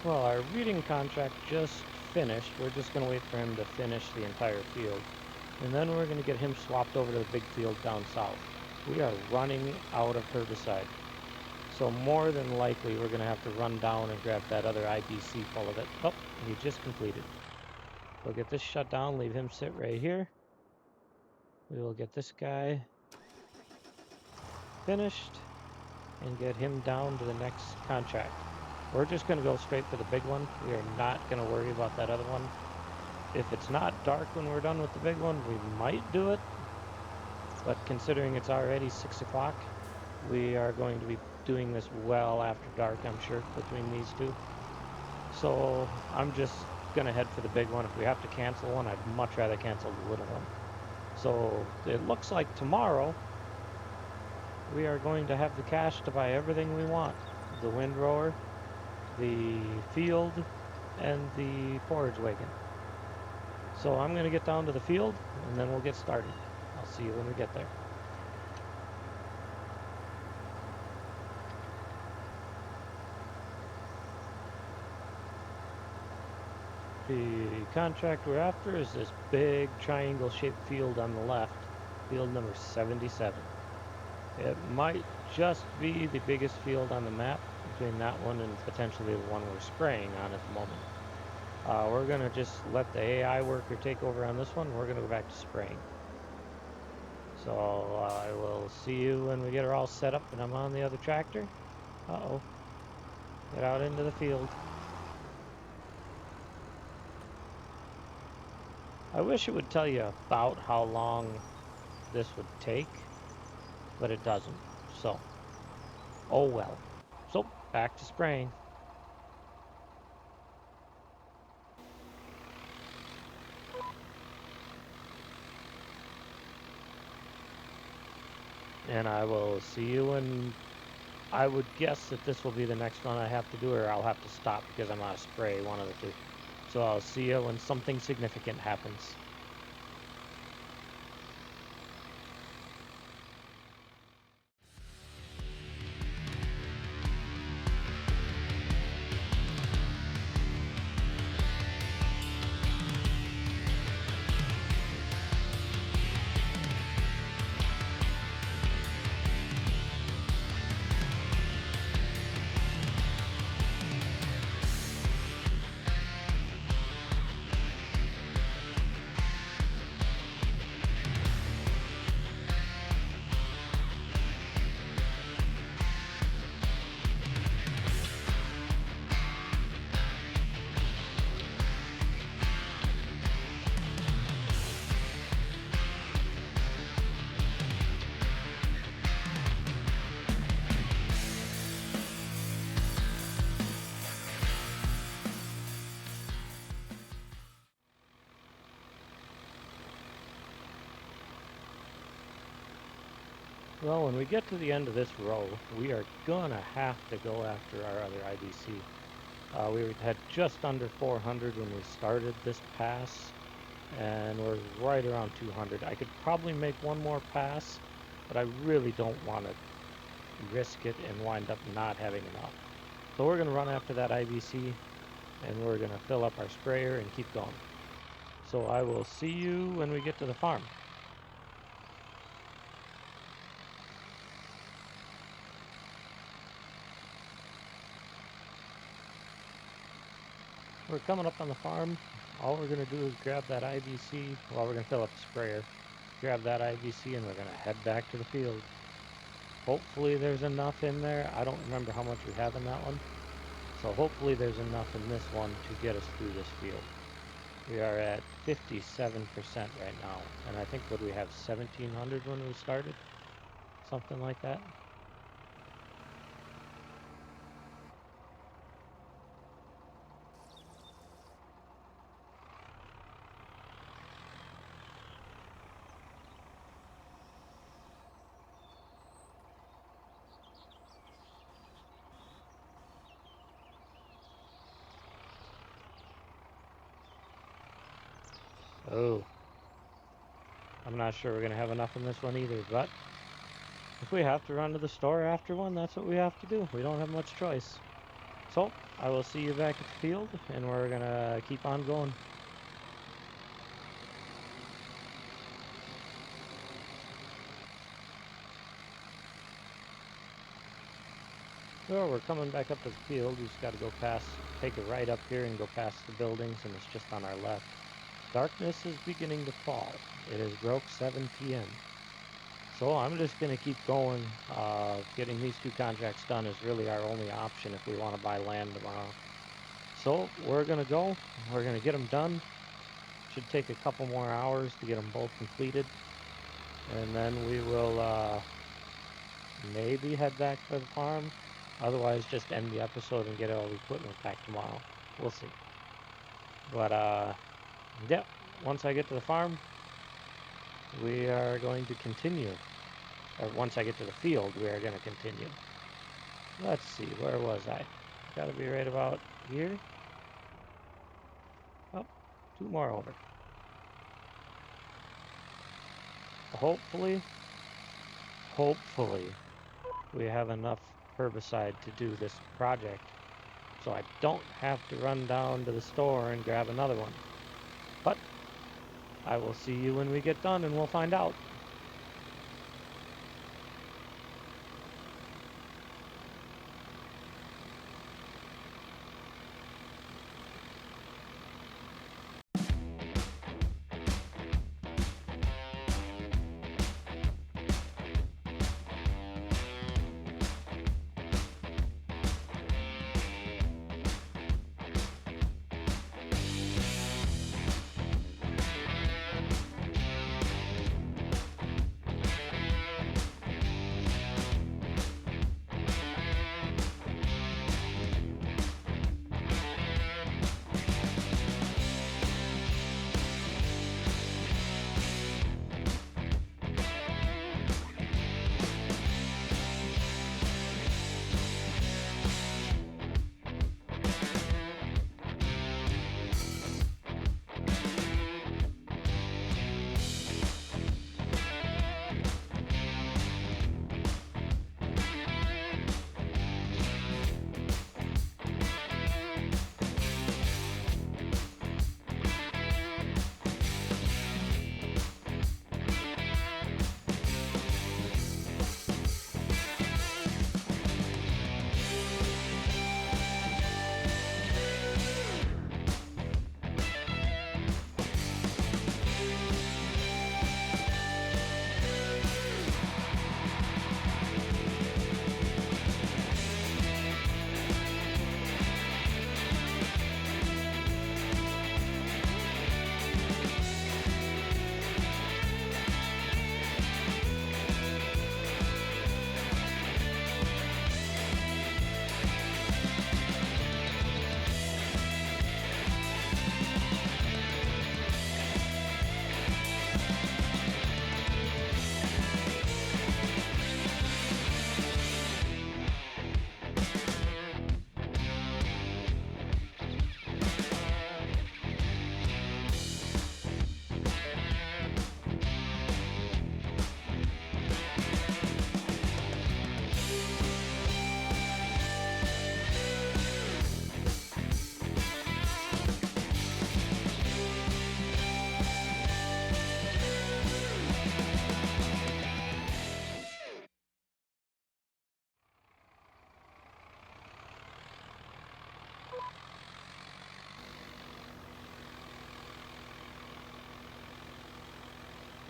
Well, our reading contract just finished. We're just going to wait for him to finish the entire field. And then we're going to get him swapped over to the big field down south. We are running out of herbicide. So more than likely we're going to have to run down and grab that other IBC full of it. Oh, he just completed. We'll get this shut down, leave him sit right here. We will get this guy finished and get him down to the next contract. We're just going to go straight for the big one. We are not going to worry about that other one. If it's not dark when we're done with the big one, we might do it. But considering it's already 6 o'clock, we are going to be doing this well after dark, I'm sure, between these two. So I'm just going to head for the big one. If we have to cancel one, I'd much rather cancel the little one. So it looks like tomorrow we are going to have the cash to buy everything we want. The windrower, the field, and the forage wagon. So I'm going to get down to the field, and then we'll get started. I'll see you when we get there. The contract we're after is this big triangle-shaped field on the left, field number 77. It might just be the biggest field on the map between that one and potentially the one we're spraying on at the moment. We're going to just let the AI worker take over on this one. We're going to go back to spraying. So I will see you when we get her all set up and I'm on the other tractor. Uh-oh. Get out into the field. I wish it would tell you about how long this would take, but it doesn't. So, oh well. So, back to spraying. And I will see you when I would guess that this will be the next one I have to do, or I'll have to stop because I'm out of spray, one of the two. So I'll see you when something significant happens. Well, when we get to the end of this row, we are gonna have to go after our other IBC. We had just under 400 when we started this pass, and we're right around 200. I could probably make one more pass, but I really don't want to risk it and wind up not having enough. So we're gonna run after that IBC, and we're gonna fill up our sprayer and keep going. So I will see you when we get to the farm. We're coming up on the farm. All we're going to do is grab that IBC. Well, we're going to fill up the sprayer. Grab that IBC and we're going to head back to the field. Hopefully there's enough in there. I don't remember how much we have in that one. So hopefully there's enough in this one to get us through this field. We are at 57% right now. And I think, what do we have, 1,700 when we started? Something like that. Oh, I'm not sure we're going to have enough in this one either, but if we have to run to the store after one, that's what we have to do. We don't have much choice. So, I will see you back at the field, and we're going to keep on going. So, we're coming back up to the field. We just got to go past, take a right up here and go past the buildings, and it's just on our left. Darkness is beginning to fall. It is broke 7 p.m. So I'm just going to keep going. Getting these two contracts done is really our only option if we want to buy land tomorrow. So we're going to go. We're going to get them done. Should take a couple more hours to get them both completed. And then we will maybe head back to the farm. Otherwise, just end the episode and get all the equipment back tomorrow. We'll see. But, yeah, once I get to the farm, we are going to continue. Or once I get to the field, we are going to continue. Let's see, where was I? Gotta be right about here. Oh, 2 more over. Hopefully, we have enough herbicide to do this project. so I don't have to run down to the store and grab another one. But I will see you when we get done and we'll find out.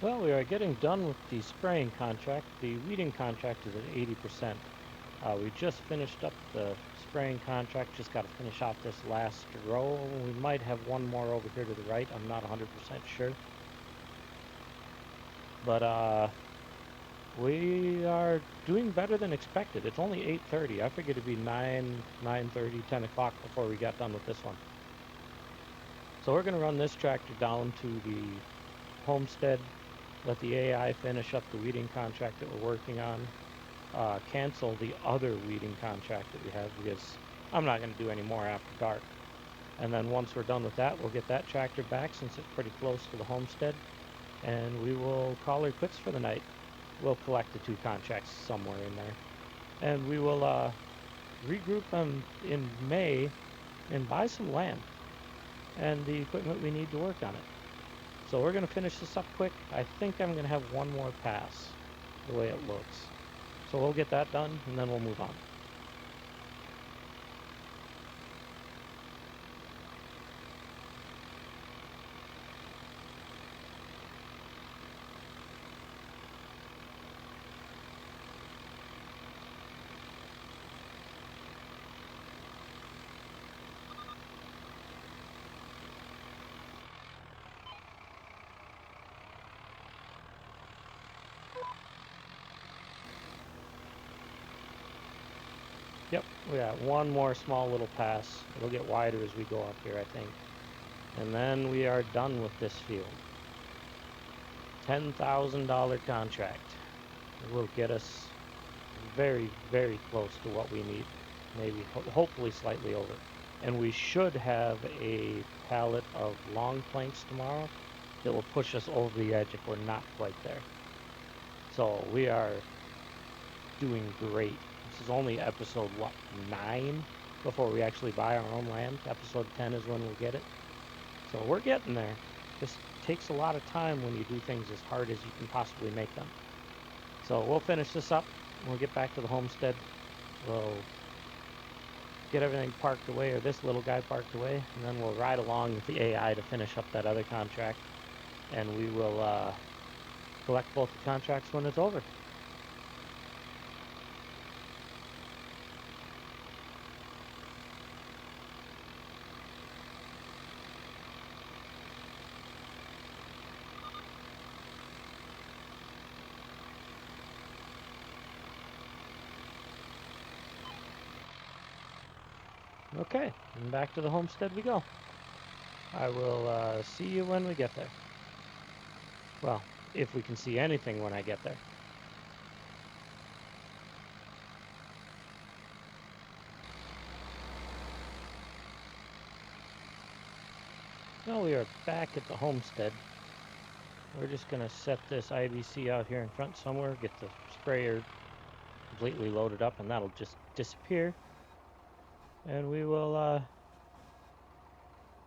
Well, we are getting done with the spraying contract. The weeding contract is at 80%. We just finished up the spraying contract, just got to finish off this last row. We might have one more over here to the right. I'm not 100% sure. But we are doing better than expected. It's only 8:30. I figured it'd be 9, 9:30, 10 o'clock before we got done with this one. So we're going to run this tractor down to the homestead, let the AI finish up the weeding contract that we're working on, cancel the other weeding contract that we have because I'm not going to do any more after dark. And then once we're done with that, we'll get that tractor back since it's pretty close to the homestead, and we will call her quits for the night. We'll collect the two contracts somewhere in there, and we will regroup them in May and buy some land and the equipment we need to work on it. So we're going to finish this up quick. I think I'm going to have one more pass, the way it looks. So we'll get that done, and then we'll move on. Yep, we got one more small little pass. It'll get wider as we go up here, I think. And then we are done with this field. $10,000 contract. It will get us very, very close to what we need. Maybe, hopefully slightly over. And we should have a pallet of long planks tomorrow that will push us over the edge if we're not quite there. So we are doing great. This is only episode, what, 9? before we actually buy our own land. Episode 10 is when we'll get it. So we're getting there. This takes a lot of time when you do things as hard as you can possibly make them. So we'll finish this up. We'll get back to the homestead. We'll get everything parked away, or this little guy parked away, and then we'll ride along with the AI to finish up that other contract. And we will collect both the contracts when it's over. Okay, and back to the homestead we go. I will see you when we get there. Well, if we can see anything when I get there. Well, we are back at the homestead. We're just going to set this IBC out here in front somewhere, get the sprayer completely loaded up, and that'll just disappear. And we will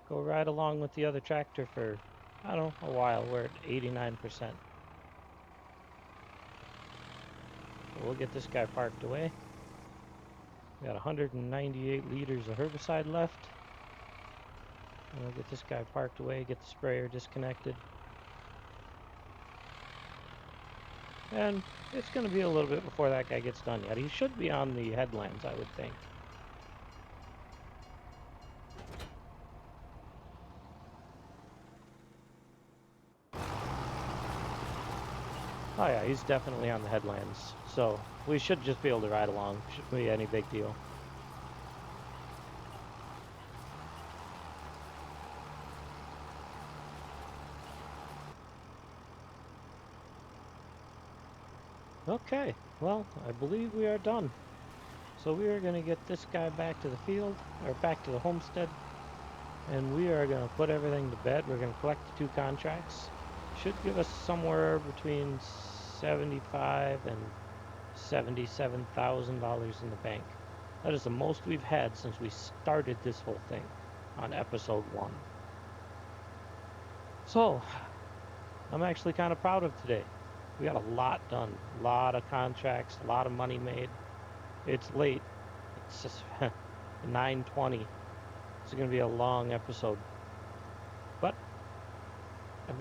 go right along with the other tractor for, I don't know, a while. We're at 89%. So we'll get this guy parked away. We got 198 liters of herbicide left. And we'll get this guy parked away, get the sprayer disconnected. And it's going to be a little bit before that guy gets done yet. He should be on the headlands, I would think. Oh yeah, he's definitely on the headlands. So we should just be able to ride along. Shouldn't be any big deal. Okay, well, I believe we are done. So we are going to get this guy back to the field, or back to the homestead, and we are going to put everything to bed. We're going to collect the 2 contracts. Should give us somewhere between $75,000 and $77,000 in the bank. That is the most we've had since we started this whole thing on episode 1. So, I'm actually kind of proud of today. We got a lot done, a lot of contracts, a lot of money made. It's late. It's just 9:20. It's going to be a long episode. But,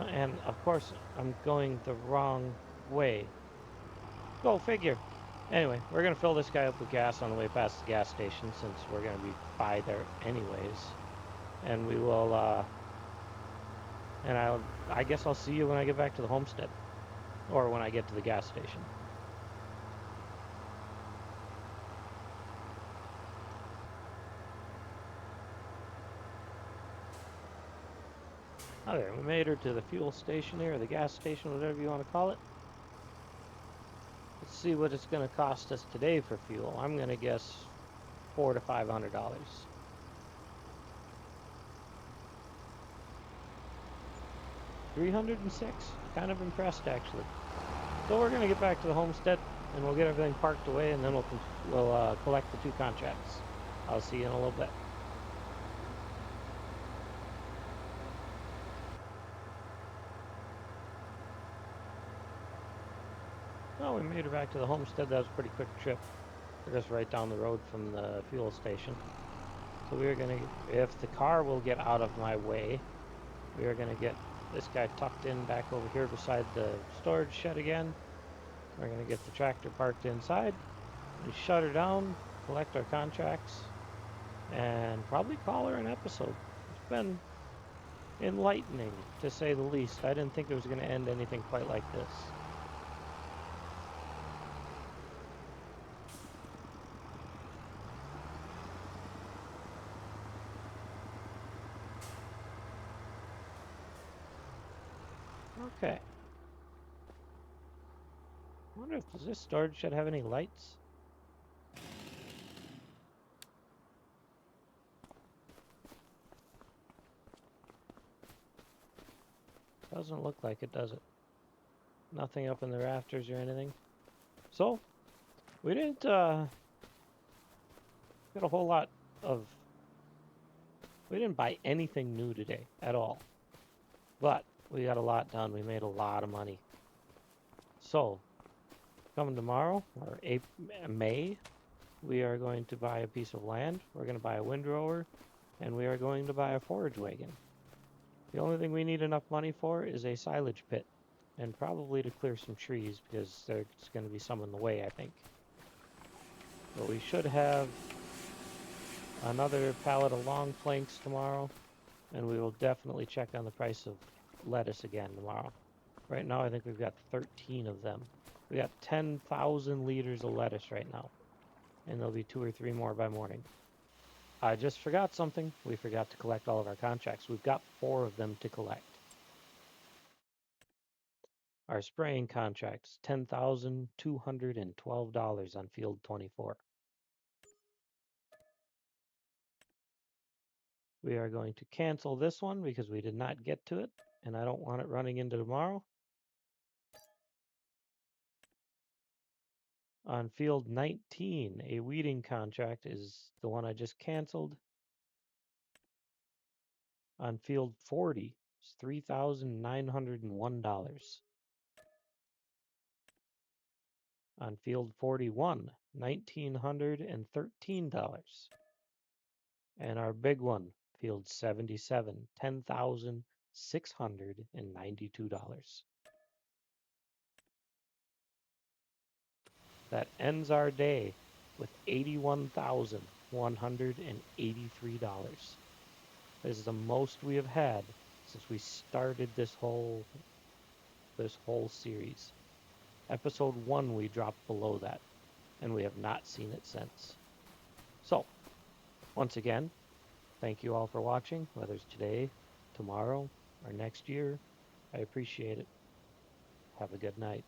and of course, I'm going the wrong way. Go figure. Anyway, we're going to fill this guy up with gas on the way past the gas station since we're going to be by there anyways. And we will, and I guess I'll see you when I get back to the homestead. Or when I get to the gas station. Okay, we made her to the fuel station here, or the gas station, whatever you want to call it. Let's see what it's going to cost us today for fuel. I'm going to guess $400 to $500. $306. Kind of impressed, actually. So we're going to get back to the homestead, and we'll get everything parked away, and then we'll collect the 2 contracts. I'll see you in a little bit. Well, we made it back to the homestead. That was a pretty quick trip. We're just right down the road from the fuel station. So we are going to, if the car will get out of my way, we are going to get this guy tucked in back over here beside the storage shed again. We're going to get the tractor parked inside. We shut her down, collect our contracts, and probably call her an episode. It's been enlightening, to say the least. I didn't think it was going to end anything quite like this. Okay. I wonder if does this storage shed have any lights? Doesn't look like it, does it? Nothing up in the rafters or anything. So, we didn't get a whole lot of, we didn't buy anything new today at all, but we got a lot done. We made a lot of money. So coming tomorrow, or May, we are going to buy a piece of land. We're going to buy a windrower, and we are going to buy a forage wagon. The only thing we need enough money for is a silage pit, and probably to clear some trees, because there's going to be some in the way, I think. But we should have another pallet of long planks tomorrow, and we will definitely check on the price of lettuce again tomorrow. Right now, I think we've got 13 of them. We got 10,000 liters of lettuce right now, and there'll be 2 or 3 more by morning. I just forgot something. We forgot to collect all of our contracts. We've got 4 of them to collect. Our spraying contract is $10,212 on field 24. We are going to cancel this one because we did not get to it, and I don't want it running into tomorrow. On field 19, a weeding contract is the one I just canceled. On field 40, it's $3,901. On field 41, $1,913. And our big one, field 77, $10,692. That ends our day with $81,183. This is the most we have had since we started this whole series. Episode 1 we dropped below that, and we have not seen it since. So, once again, thank you all for watching, whether it's today, tomorrow, or next year. I appreciate it. Have a good night.